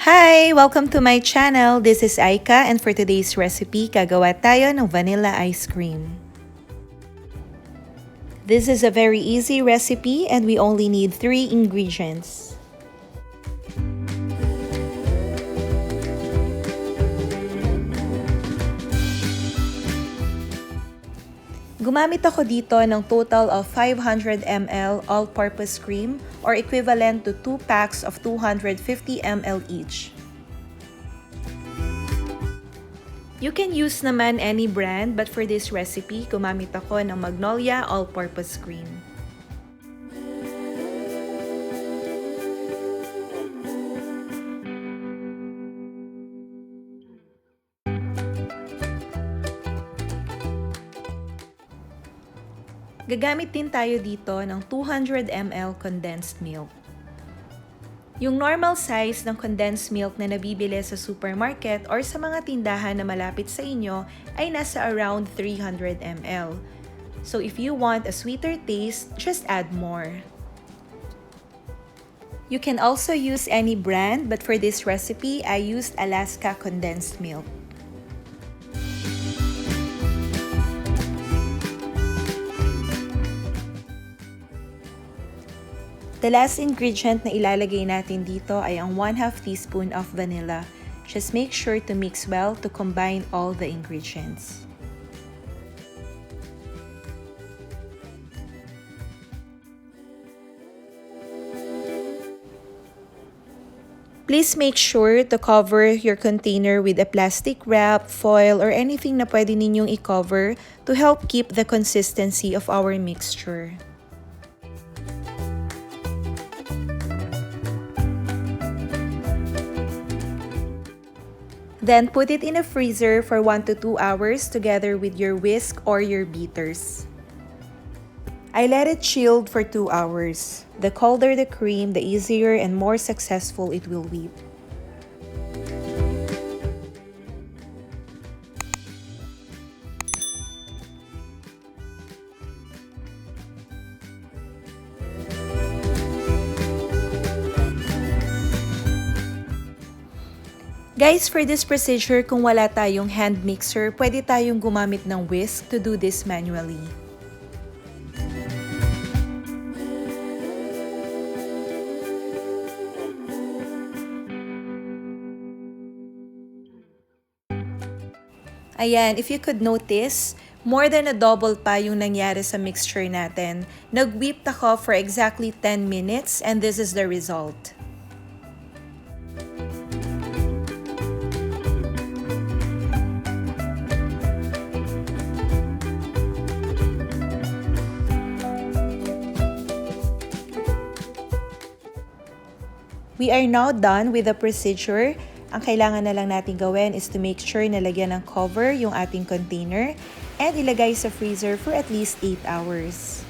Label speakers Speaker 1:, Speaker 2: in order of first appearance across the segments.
Speaker 1: Hi! Welcome to my channel. This is Aika and for today's recipe, gagawa tayo ng vanilla ice cream. This is a very easy recipe and we only need 3 ingredients. Gumamit ako dito ng total of 500 ml all-purpose cream or equivalent to 2 packs of 250 ml each. You can use naman any brand but for this recipe, gumamit ako ng Magnolia all-purpose cream. Gagamit din tayo dito ng 200 ml condensed milk. Yung normal size ng condensed milk na nabibili sa supermarket or sa mga tindahan na malapit sa inyo ay nasa around 300 ml. So if you want a sweeter taste, just add more. You can also use any brand, but for this recipe, I used Alaska condensed milk. The last ingredient na ilalagay natin dito ay ang 1/2 teaspoon of vanilla. Just make sure to mix well to combine all the ingredients. Please make sure to cover your container with a plastic wrap, foil, or anything na pwede ninyong i-cover to help keep the consistency of our mixture. Then put it in a freezer for 1 to 2 hours together with your whisk or your beaters. I let it chill for 2 hours. The colder the cream, the easier and more successful it will whip. Guys, for this procedure, kung wala tayong hand mixer, pwede tayong gumamit ng whisk to do this manually. Ayan, if you could notice, more than a double pa yung nangyari sa mixture natin. Nag-whip ako for exactly 10 minutes and this is the result. We are now done with the procedure. Ang kailangan na lang natin gawin is to make sure na lagyan ng cover yung ating container and ilagay sa freezer for at least 8 hours.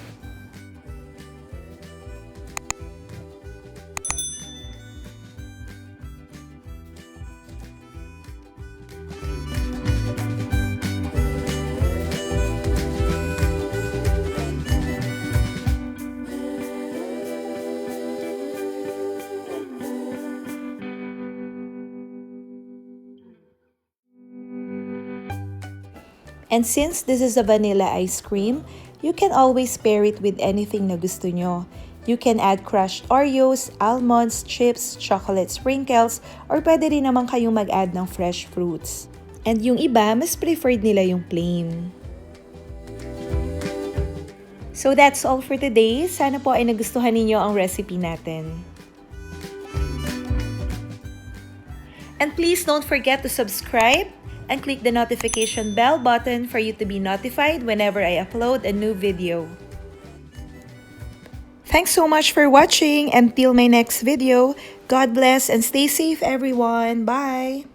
Speaker 1: And since this is a vanilla ice cream, you can always pair it with anything na gusto nyo. You can add crushed Oreos, almonds, chips, chocolate sprinkles, or pwede rin naman kayong mag-add ng fresh fruits. And yung iba, mas preferred nila yung plain. So that's all for today. Sana po ay nagustuhan ninyo ang recipe natin. And please don't forget to subscribe and click the notification bell button for you to be notified whenever I upload a new video. Thanks so much for watching. Until my next video, God bless and stay safe everyone. Bye!